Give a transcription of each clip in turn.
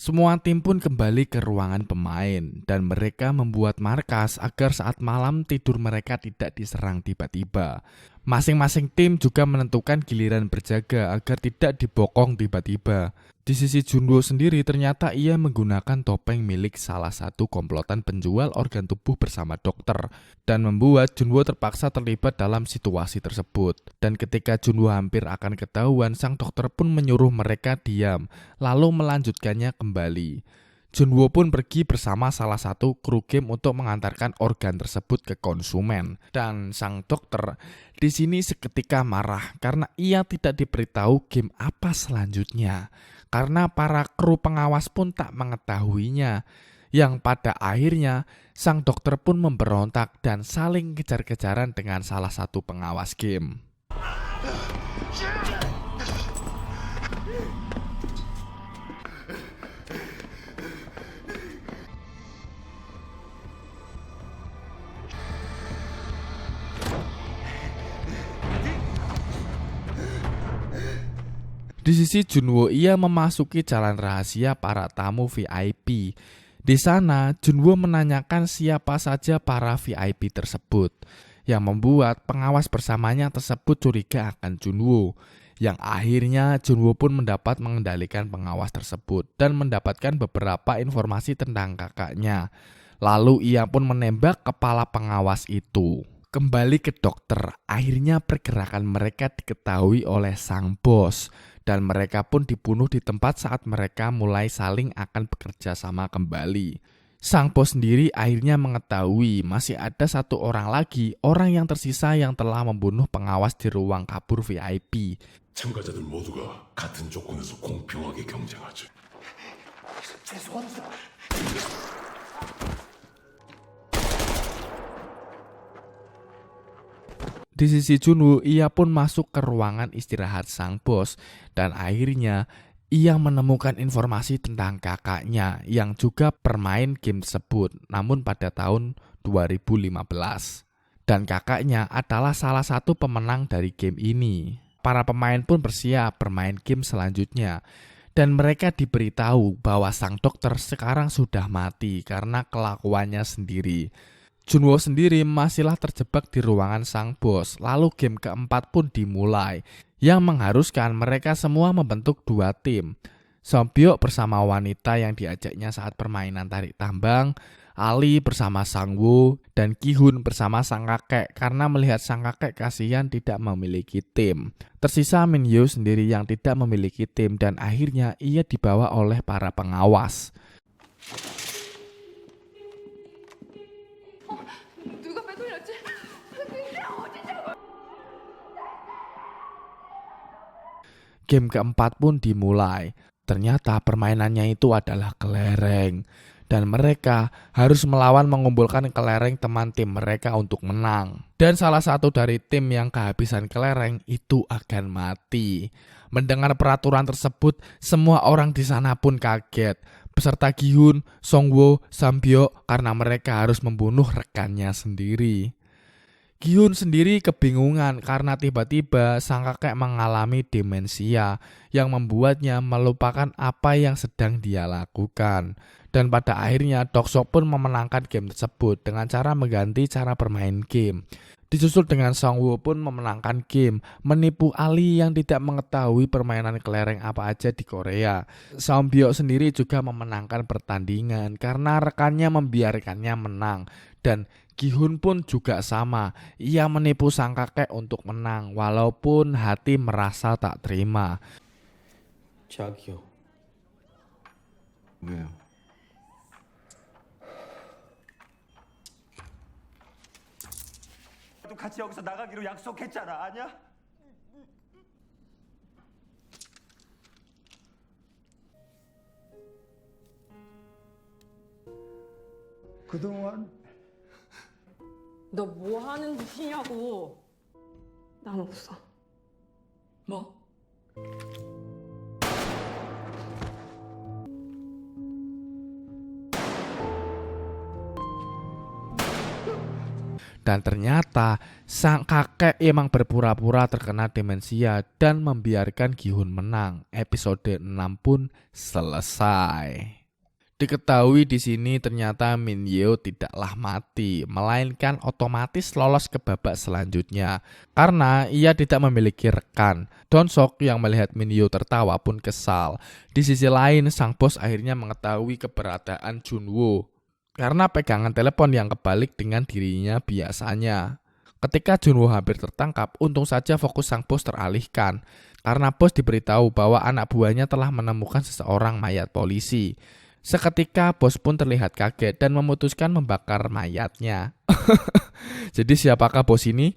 Semua tim pun kembali ke ruangan pemain dan mereka membuat markas agar saat malam tidur mereka tidak diserang tiba-tiba. Masing-masing tim juga menentukan giliran berjaga agar tidak dibokong tiba-tiba. Di sisi Junwo sendiri ternyata ia menggunakan topeng milik salah satu komplotan penjual organ tubuh bersama dokter dan membuat Junwo terpaksa terlibat dalam situasi tersebut. Dan ketika Junwo hampir akan ketahuan, sang dokter pun menyuruh mereka diam lalu melanjutkannya kembali. Junwo pun pergi bersama salah satu kru game untuk mengantarkan organ tersebut ke konsumen. Dan sang dokter di sini seketika marah karena ia tidak diberitahu game apa selanjutnya. Karena para kru pengawas pun tak mengetahuinya. Yang pada akhirnya sang dokter pun memberontak dan saling kejar-kejaran dengan salah satu pengawas game. Di sisi Junwo, ia memasuki jalan rahasia para tamu VIP. Di sana, Junwo menanyakan siapa saja para VIP tersebut, yang membuat pengawas bersamanya tersebut curiga akan Junwo. Yang akhirnya Junwo pun mendapat mengendalikan pengawas tersebut dan mendapatkan beberapa informasi tentang kakaknya. Lalu ia pun menembak kepala pengawas itu. Kembali ke dokter, akhirnya pergerakan mereka diketahui oleh sang bos. Dan mereka pun dibunuh di tempat saat mereka mulai saling akan bekerja sama kembali. Sang bos sendiri akhirnya mengetahui masih ada satu orang lagi, orang yang tersisa yang telah membunuh pengawas di ruang kabur VIP. 참가자들 모두가 같은 조건에서 공평하게 경쟁하지. 죄송합니다. Di sisi Junwo, ia pun masuk ke ruangan istirahat sang bos dan akhirnya ia menemukan informasi tentang kakaknya yang juga bermain game tersebut namun pada tahun 2015. Dan kakaknya adalah salah satu pemenang dari game ini. Para pemain pun bersiap bermain game selanjutnya dan mereka diberitahu bahwa sang dokter sekarang sudah mati karena kelakuannya sendiri. Junwo sendiri masihlah terjebak di ruangan sang bos, lalu game keempat pun dimulai, yang mengharuskan mereka semua membentuk dua tim. Sombyok bersama wanita yang diajaknya saat permainan tarik tambang, Ali bersama Sang Woo, dan Ki-hun bersama sang kakek karena melihat sang kakek kasihan tidak memiliki tim. Tersisa Min Hyo sendiri yang tidak memiliki tim dan akhirnya ia dibawa oleh para pengawas. Game keempat pun dimulai. Ternyata permainannya itu adalah kelereng. Dan mereka harus melawan mengumpulkan kelereng teman tim mereka untuk menang. Dan salah satu dari tim yang kehabisan kelereng itu akan mati. Mendengar peraturan tersebut, semua orang di sana pun kaget. Beserta Ki-hun, Song-woo, Sambyok karena mereka harus membunuh rekannya sendiri. Ki-hun sendiri kebingungan karena tiba-tiba sang kakek mengalami demensia yang membuatnya melupakan apa yang sedang dia lakukan. Dan pada akhirnya Deok-sok pun memenangkan game tersebut dengan cara mengganti cara bermain game. Disusul dengan Song-woo pun memenangkan game, menipu Ali yang tidak mengetahui permainan kelereng apa aja di Korea. Sambyok sendiri juga memenangkan pertandingan karena rekannya membiarkannya menang. Dan Ki-hun pun juga sama, ia menipu sang kakek untuk menang walaupun hati merasa tak terima. 자기요. 왜요? 같이 여기서 나가기로 약속했잖아, 아니야? 그동안 너 뭐 하는 짓이냐고. 난 없어. 뭐? Dan ternyata sang kakek emang berpura-pura terkena demensia dan membiarkan Gi-hun menang. Episode 6 pun selesai. Diketahui di sini ternyata Min Yeo tidaklah mati, melainkan otomatis lolos ke babak selanjutnya karena ia tidak memiliki rekan. Donsok yang melihat Min Yeo tertawa pun kesal. Di sisi lain, sang bos akhirnya mengetahui keberadaan Junwoo karena pegangan telepon yang kebalik dengan dirinya biasanya. Ketika Junwoo hampir tertangkap, untung saja fokus sang bos teralihkan karena bos diberitahu bahwa anak buahnya telah menemukan seseorang mayat polisi. Seketika bos pun terlihat kaget dan memutuskan membakar mayatnya. Jadi siapakah bos ini?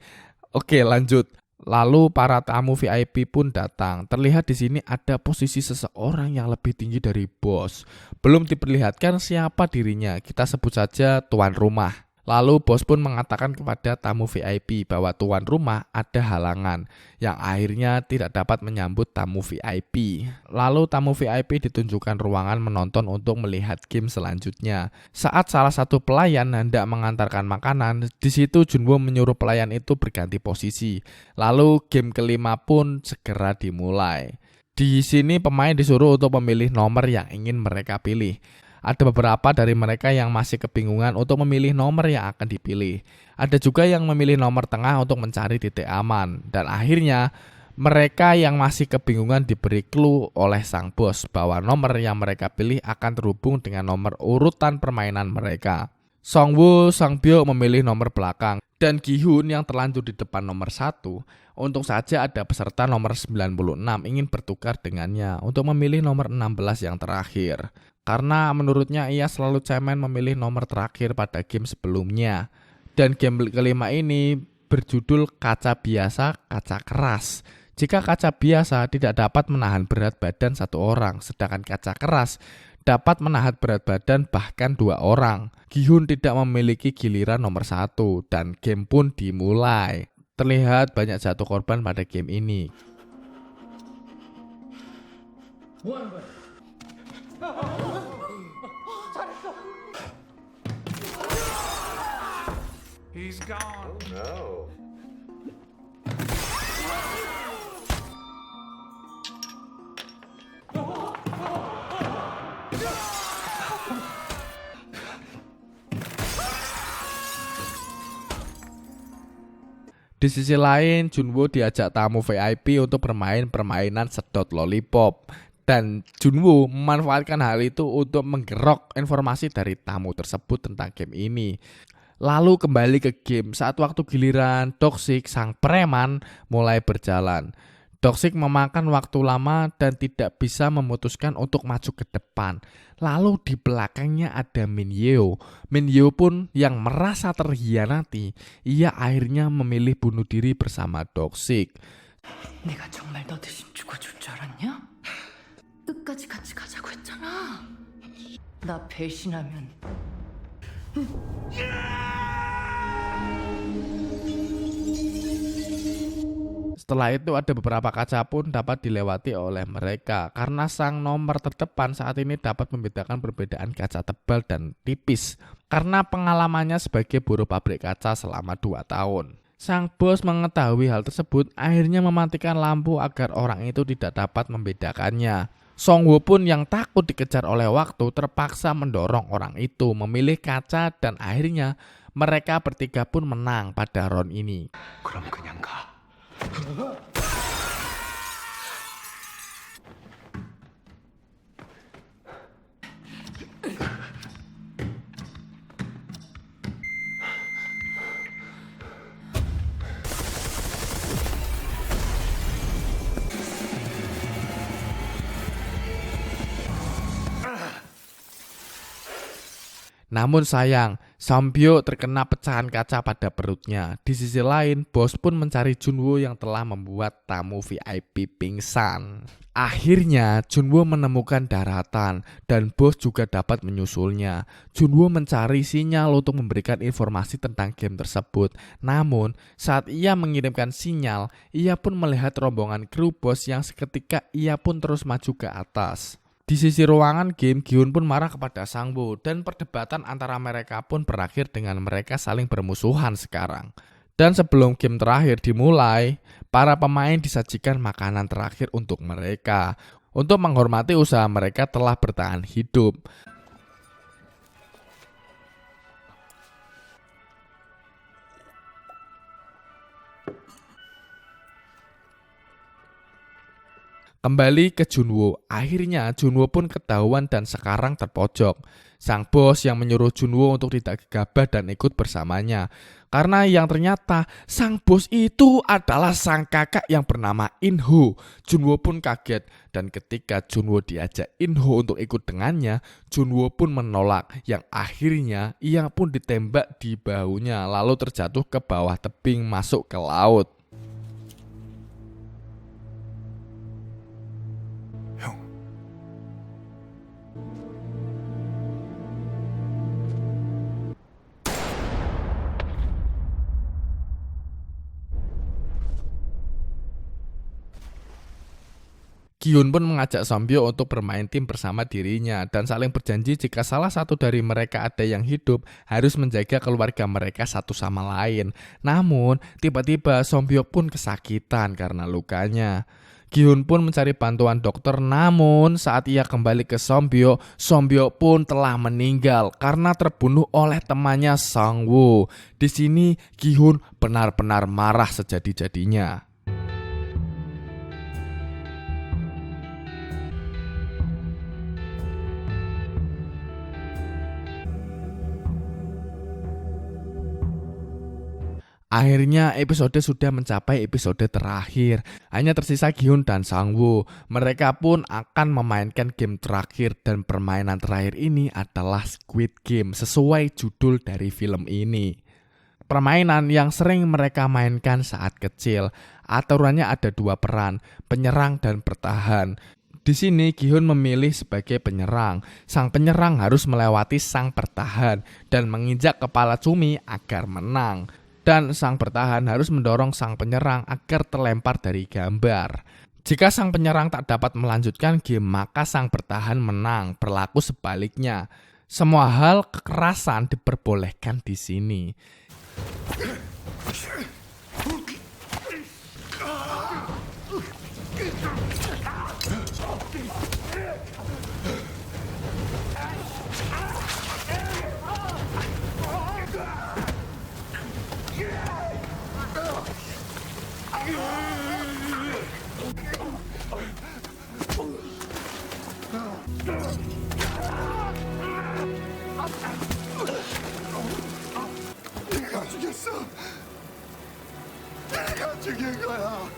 Oke, lanjut. Lalu para tamu VIP pun datang. Terlihat di sini ada posisi seseorang yang lebih tinggi dari bos. Belum diperlihatkan siapa dirinya. Kita sebut saja tuan rumah. Lalu bos pun mengatakan kepada tamu VIP bahwa tuan rumah ada halangan yang akhirnya tidak dapat menyambut tamu VIP. Lalu tamu VIP ditunjukkan ruangan menonton untuk melihat game selanjutnya. Saat salah satu pelayan hendak mengantarkan makanan, di situ Junwoo menyuruh pelayan itu berganti posisi. Lalu game kelima pun segera dimulai. Di sini pemain disuruh untuk memilih nomor yang ingin mereka pilih. Ada beberapa dari mereka yang masih kebingungan untuk memilih nomor yang akan dipilih. Ada juga yang memilih nomor tengah untuk mencari titik aman. Dan akhirnya mereka yang masih kebingungan diberi clue oleh sang bos bahwa nomor yang mereka pilih akan terhubung dengan nomor urutan permainan mereka. Songwoo, Songbyo memilih nomor belakang dan Gi-hun yang terlanjur di depan nomor 1. Untung saja ada peserta nomor 96 ingin bertukar dengannya untuk memilih nomor 16 yang terakhir. Karena menurutnya ia selalu cemen memilih nomor terakhir pada game sebelumnya. Dan game kelima ini berjudul kaca biasa, kaca keras. Jika kaca biasa tidak dapat menahan berat badan satu orang, sedangkan kaca keras dapat menahan berat badan bahkan 2 orang. Gi-hun tidak memiliki giliran nomor 1 dan game pun dimulai. Terlihat banyak jatuh korban pada game ini. Di sisi lain, Junwoo diajak tamu VIP untuk bermain permainan sedot lollipop. Dan Junwoo memanfaatkan hal itu untuk menggerok informasi dari tamu tersebut tentang game ini. Lalu kembali ke game saat waktu giliran Toxic sang preman mulai berjalan. Toxic memakan waktu lama dan tidak bisa memutuskan untuk maju ke depan. Lalu di belakangnya ada Min Yeo. Min Yeo pun yang merasa terhianati. Ia akhirnya memilih bunuh diri bersama Toxic. 내가 정말 너 대신 죽어줄 줄 알았냐? 끝까지 같이 가자고 했잖아. 나 배신하면 Setelah itu ada beberapa kaca pun dapat dilewati oleh mereka karena sang nomor terdepan saat ini dapat membedakan perbedaan kaca tebal dan tipis karena pengalamannya sebagai buruh pabrik kaca selama 2 tahun. Sang bos mengetahui hal tersebut akhirnya mematikan lampu agar orang itu tidak dapat membedakannya. Songwoo pun yang takut dikejar oleh waktu terpaksa mendorong orang itu memilih kaca dan akhirnya mereka bertiga pun menang pada round ini. 그럼 그냥 가. Namun sayang, Songbyo terkena pecahan kaca pada perutnya. Di sisi lain, bos pun mencari Junwoo yang telah membuat tamu VIP pingsan. Akhirnya, Junwoo menemukan daratan dan bos juga dapat menyusulnya. Junwoo mencari sinyal untuk memberikan informasi tentang game tersebut. Namun, saat ia mengirimkan sinyal, ia pun melihat rombongan kru bos yang seketika ia pun terus maju ke atas. Di sisi ruangan game, Gi-hun pun marah kepada Sang-woo dan perdebatan antara mereka pun berakhir dengan mereka saling bermusuhan sekarang. Dan sebelum game terakhir dimulai, para pemain disajikan makanan terakhir untuk mereka untuk menghormati usaha mereka telah bertahan hidup. Kembali ke Junwoo, akhirnya Junwoo pun ketahuan dan sekarang terpojok. Sang bos yang menyuruh Junwoo untuk tidak gegabah dan ikut bersamanya. Karena yang ternyata sang bos itu adalah sang kakak yang bernama In-ho. Junwoo pun kaget dan ketika Junwoo diajak In-ho untuk ikut dengannya, Junwoo pun menolak yang akhirnya ia pun ditembak di bahunya lalu terjatuh ke bawah tebing masuk ke laut. Gi-hun pun mengajak Sonbyo untuk bermain tim bersama dirinya dan saling berjanji jika salah satu dari mereka ada yang hidup harus menjaga keluarga mereka satu sama lain. Namun tiba-tiba Sonbyo pun kesakitan karena lukanya. Gi-hun pun mencari bantuan dokter, namun saat ia kembali ke Sonbyo, Sonbyo pun telah meninggal karena terbunuh oleh temannya Sang-woo. Di sini Gi-hun benar-benar marah sejadi-jadinya. Akhirnya episode sudah mencapai episode terakhir. Hanya tersisa Gi-hun dan Sang-woo. Mereka pun akan memainkan game terakhir dan permainan terakhir ini adalah Squid Game sesuai judul dari film ini. Permainan yang sering mereka mainkan saat kecil. Aturannya ada dua peran, penyerang dan bertahan. Di sini Gi-hun memilih sebagai penyerang. Sang penyerang harus melewati sang bertahan dan menginjak kepala cumi agar menang. Dan sang bertahan harus mendorong sang penyerang agar terlempar dari gambar. Jika sang penyerang tak dapat melanjutkan game, maka sang bertahan menang. Berlaku sebaliknya. Semua hal kekerasan diperbolehkan di sini. 내가 죽였어. 내가 죽인 거야.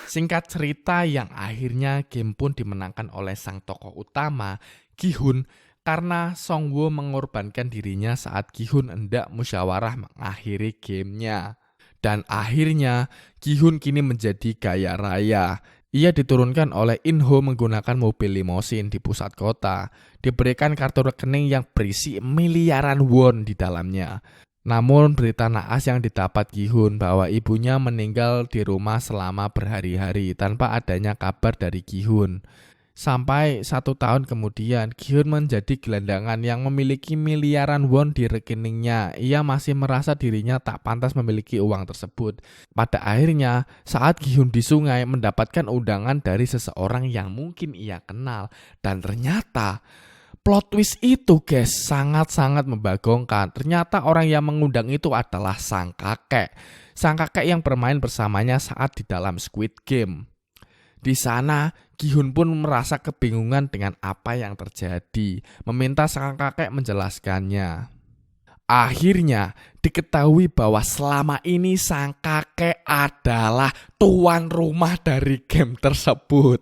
Singkat cerita, yang akhirnya game pun dimenangkan oleh sang tokoh utama, Gi-hun, karena Song-woo mengorbankan dirinya saat Gi-hun hendak musyawarah mengakhiri gamenya. Dan akhirnya, Gi-hun kini menjadi kaya raya. Ia diturunkan oleh In-ho menggunakan mobil limosin di pusat kota. Diberikan kartu rekening yang berisi miliaran won di dalamnya. Namun berita naas yang didapat Gi-hun bahwa ibunya meninggal di rumah selama berhari-hari tanpa adanya kabar dari Gi-hun. Sampai 1 tahun kemudian, Gi-hun menjadi gelandangan yang memiliki miliaran won di rekeningnya. Ia masih merasa dirinya tak pantas memiliki uang tersebut. Pada akhirnya, saat Gi-hun di sungai mendapatkan undangan dari seseorang yang mungkin ia kenal. Dan ternyata plot twist itu guys sangat-sangat membagongkan. Ternyata orang yang mengundang itu adalah sang kakek. Sang kakek yang bermain bersamanya saat di dalam Squid Game. Di sana, Gi-hun pun merasa kebingungan dengan apa yang terjadi, meminta sang kakek menjelaskannya. Akhirnya, diketahui bahwa selama ini sang kakek adalah tuan rumah dari game tersebut.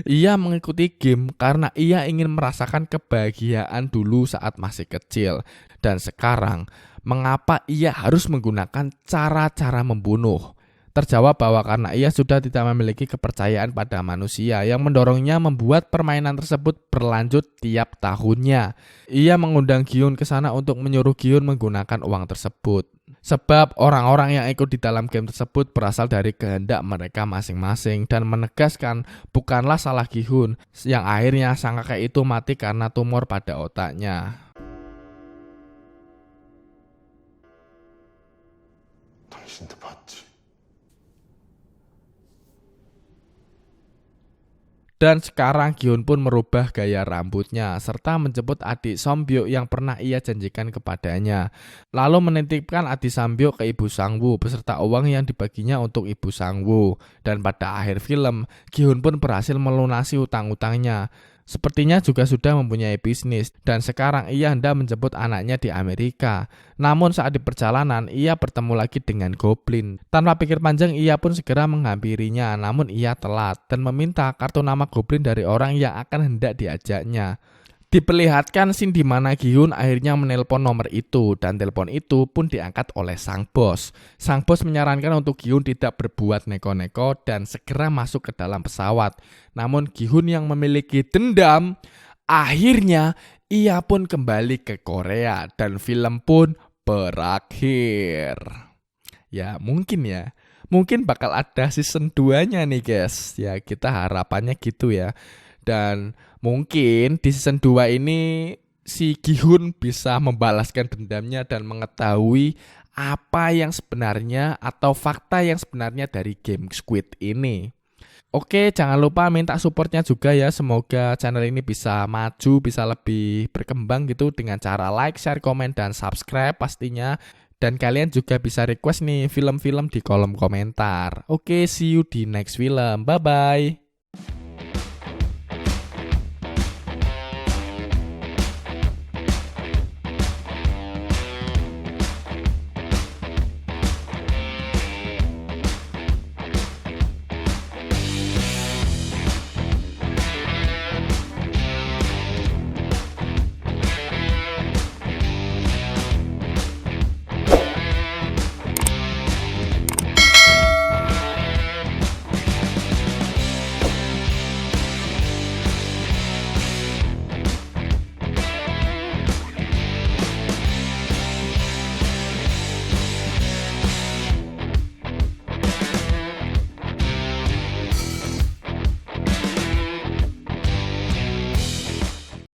Ia mengikuti game karena ia ingin merasakan kebahagiaan dulu saat masih kecil. Dan sekarang, mengapa ia harus menggunakan cara-cara membunuh? terjawab bahwa karena ia sudah tidak memiliki kepercayaan pada manusia yang mendorongnya membuat permainan tersebut berlanjut tiap tahunnya. Ia mengundang Gi-hun ke sana untuk menyuruh Gi-hun menggunakan uang tersebut. Sebab orang-orang yang ikut di dalam game tersebut berasal dari kehendak mereka masing-masing dan menegaskan bukanlah salah Gi-hun yang akhirnya sang kakek itu mati karena tumor pada otaknya. 당신도 봤지. Dan sekarang Gi-hun pun merubah gaya rambutnya serta menjemput adik Sombyo yang pernah ia janjikan kepadanya. Lalu menitipkan adik Sombyo ke ibu Sang-woo beserta uang yang dibaginya untuk ibu Sang-woo. Dan pada akhir film, Gi-hun pun berhasil melunasi utang-utangnya. Sepertinya juga sudah mempunyai bisnis dan sekarang ia hendak menjemput anaknya di Amerika. Namun saat di perjalanan ia bertemu lagi dengan Goblin. Tanpa pikir panjang ia pun segera menghampirinya, namun ia telat dan meminta kartu nama Goblin dari orang yang akan hendak diajaknya. Diperlihatkan scene di mana Gi-hun akhirnya menelpon nomor itu dan telepon itu pun diangkat oleh sang bos. Sang bos menyarankan untuk Gi-hun tidak berbuat neko-neko dan segera masuk ke dalam pesawat. Namun Gi-hun yang memiliki dendam, akhirnya ia pun kembali ke Korea dan film pun berakhir. Ya mungkin bakal ada season 2-nya nih guys. Ya kita harapannya gitu ya. Dan mungkin di season 2 ini si Gi-hun bisa membalaskan dendamnya dan mengetahui apa yang sebenarnya atau fakta yang sebenarnya dari game Squid ini. Oke, jangan lupa minta supportnya juga ya. Semoga channel ini bisa maju, bisa lebih berkembang gitu dengan cara like, share, komen, dan subscribe pastinya. Dan kalian juga bisa request nih film-film di kolom komentar. Oke, see you di next film. Bye-bye.